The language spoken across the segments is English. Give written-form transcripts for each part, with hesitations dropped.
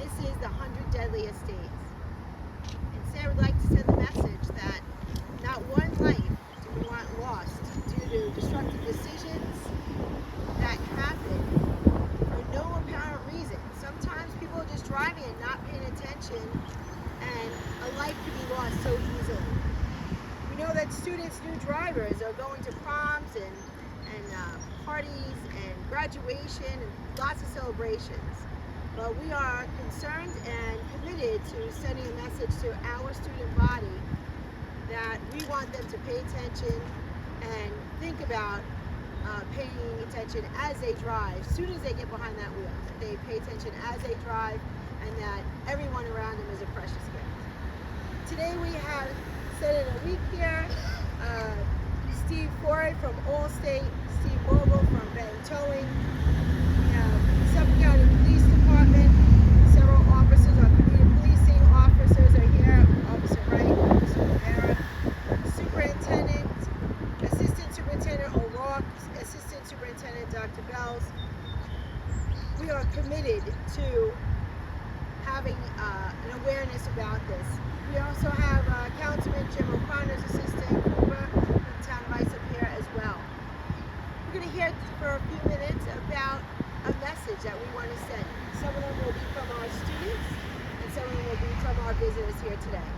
this is the 100 deadliest days. Instead, I would like to send the message that not one life do we want lost due to destructive decisions that happen for no apparent reason. Sometimes people are just driving and not paying attention, and a life can be lost so easily. We know that students, new drivers, are going to proms and parties and graduation and lots of celebrations. But we are concerned and committed to sending a message to our student body that we want them to pay attention and think about paying attention as they drive, as soon as they get behind that wheel, that they pay attention as they drive, and that everyone around them is a precious gift. Today we have set in a week here, Steve Ford from Allstate, Steve Vogel from Ben Towing. We have Suffolk County Police Department, several officers, our community policing officers are here, Officer Wright, Officer Rivera, Superintendent, Assistant Superintendent O'Rourke, Assistant Superintendent Dr. Bells. We are committed to having an awareness about this. We also have Councilman Jim O'Connor's assistant, Cooper, from the town of Ice up here as well. We're going to hear for a few minutes about a message that we want to send. Some of them will be from our students, and some of them will be from our visitors here today.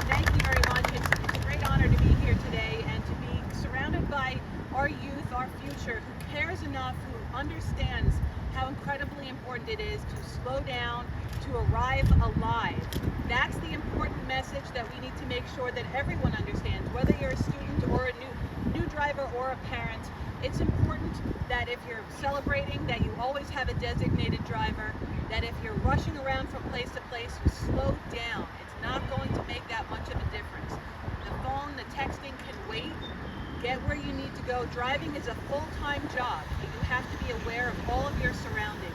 Thank you very much. It's a great honor to be here today and to be surrounded by our youth, our future, who cares enough, who understands how incredibly important it is to slow down, to arrive alive. That's the important message that we need to make sure that everyone understands, whether you're a student or a new driver or a parent. It's important that if you're celebrating, that you always have a designated driver, that if you're rushing around from place to place, you slow down. It's not going to make that much of a difference. The phone, the texting can wait. Get where you need to go. Driving is a full-time job. You have to be aware of all of your surroundings.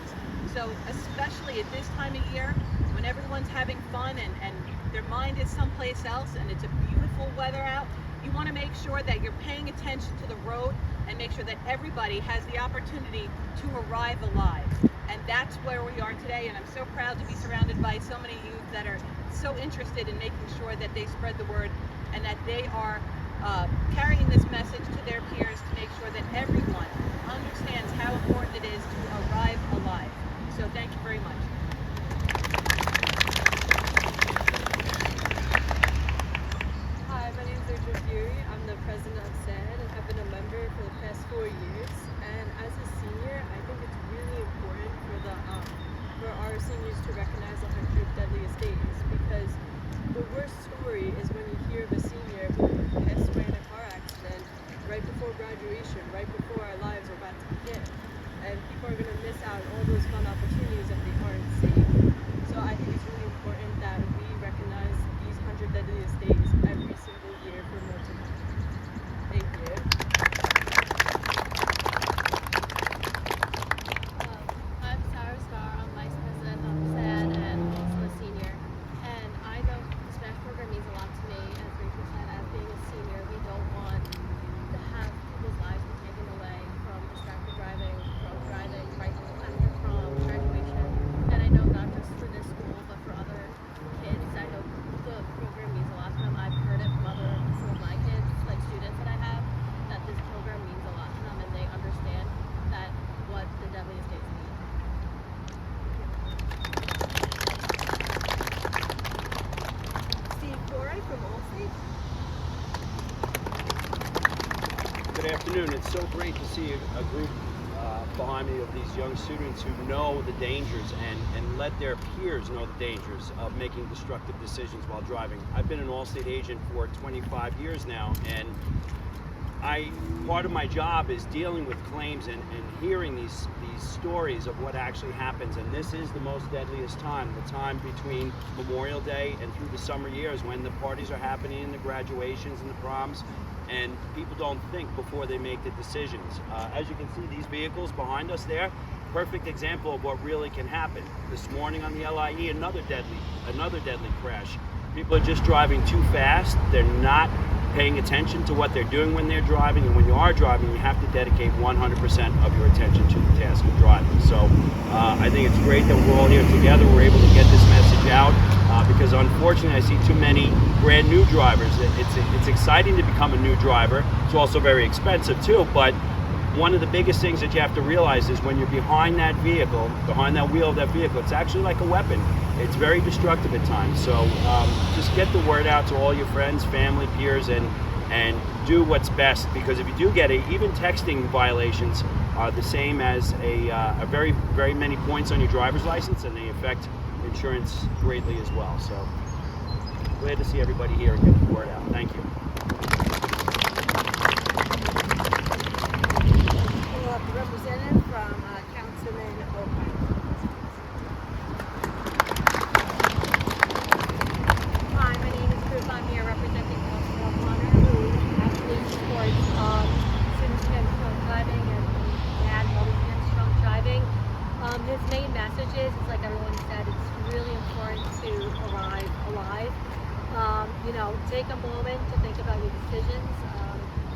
So especially at this time of year, when everyone's having fun and their mind is someplace else and it's a beautiful weather out, you want to make sure that you're paying attention to the road and make sure that everybody has the opportunity to arrive alive. And that's where we are today, and I'm so proud to be surrounded by so many youth that are so interested in making sure that they spread the word and that they are carrying this message to their peers to make sure that everyone understands how important it is to arrive alive. So thank you very much. Hi, my name is Fury. I'm the president of SADD and have been a member for the past 4 years. And as a senior, I think it's really important for our seniors to recognize the 100 deadliest days, because the worst story is when you hear of a senior who passed away in a car accident right before graduation, right before our lives are about to begin. And people are going to miss out on all those fun opportunities if they aren't safe. So I think it's really important that we recognize these 100 deadliest days every single year for more to come. Thank you. I'm Sarah Star. I'm Vice President of SADD and also a senior. And I know the SMASH program means a lot to me. As Rachel said, as being a senior, we don't want to have people's lives be taken away from distracted driving, from driving right after prom, graduation. And I know not just for this school, but for other kids. I know the program means a lot to them. I've heard it from some of my kids, like students that I have, that this program means a lot to them and they understand that what the deadliest days mean. Steve Ford from Allstate. Good afternoon. It's so great to see a group behind me of these young students who know the dangers and let their peers know the dangers of making destructive decisions while driving. I've been an Allstate agent for 25 years now, and part of my job is dealing with claims and hearing these stories of what actually happens. And this is the most deadliest time, the time between Memorial Day and through the summer years, when the parties are happening and the graduations and the proms, and people don't think before they make the decisions. As you can see, these vehicles behind us there, perfect example of what really can happen. This morning on the LIE, another deadly crash. People are just driving too fast. They're not paying attention to what they're doing when they're driving, and when you are driving, you have to dedicate 100% of your attention to the task of driving. So I think it's great that we're all here together. We're able to get this message out because unfortunately I see too many brand new drivers. It's exciting to become a new driver. It's also very expensive too, but one of the biggest things that you have to realize is when you're behind that vehicle, behind that wheel of that vehicle, it's actually like a weapon. It's very destructive at times. So just get the word out to all your friends, family, peers, and do what's best, because if you do get it, even texting violations are the same as a very, very many points on your driver's license, and they affect insurance greatly as well. So glad to see everybody here and get the word out. Thank you. The representative from Councilman O'Connor. Hi, my name is Ruth. I'm here representing Councilman O'Connor, who absolutely supports students against drunk driving and bad mothers against drunk driving. His main message is, it's like everyone said, it's really important to arrive alive. Take a moment to think about your decisions.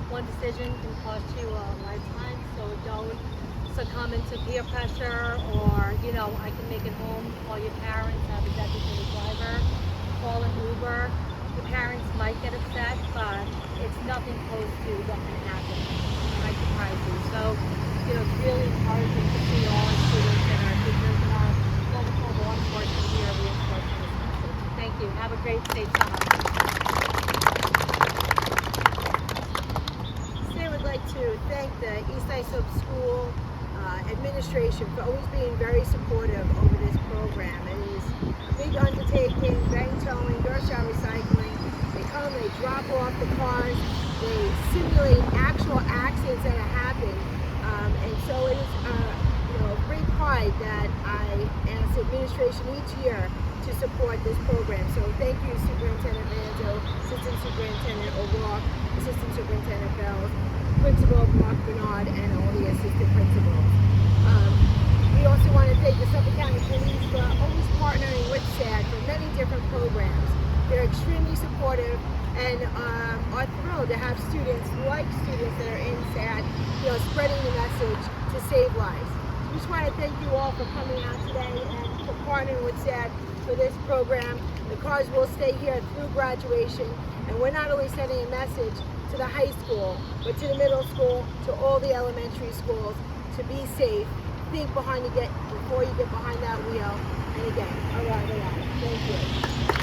One decision can cost you a lifetime, so don't succumb into peer pressure or, I can make it home, call your parents, have a designated driver, call an Uber. The parents might get upset, but it's nothing close to what can happen. It might surprise you. So, it's really encouraging to see all our students and our teachers and our wonderful law enforcement here reinforcing this message. Thank you. Have a great safe summer. I would like to thank the East Islip School administration for always being very supportive over this program. It is a big undertaking, bank towing, grocery recycling. They come, they drop off the cars, they simulate actual accidents that have happened. And so it is a great pride that I ask the administration each year to support this program. So thank you, Superintendent Manzo, Assistant Superintendent O'Rourke, Assistant Superintendent Bells, Principal Mark Bernard, and all the assistant principals. We also want to thank the Suffolk County Police for always partnering with SADD for many different programs. They're extremely supportive and are thrilled to have students that are in SADD, spreading the message to save lives. We just want to thank you all for coming out today and for partnering with SADD for this program. The cars will stay here through graduation, and we're not only sending a message to the high school, but to the middle school, to all the elementary schools, to be safe. Think before you get behind that wheel, and again, arrive alive. Thank you.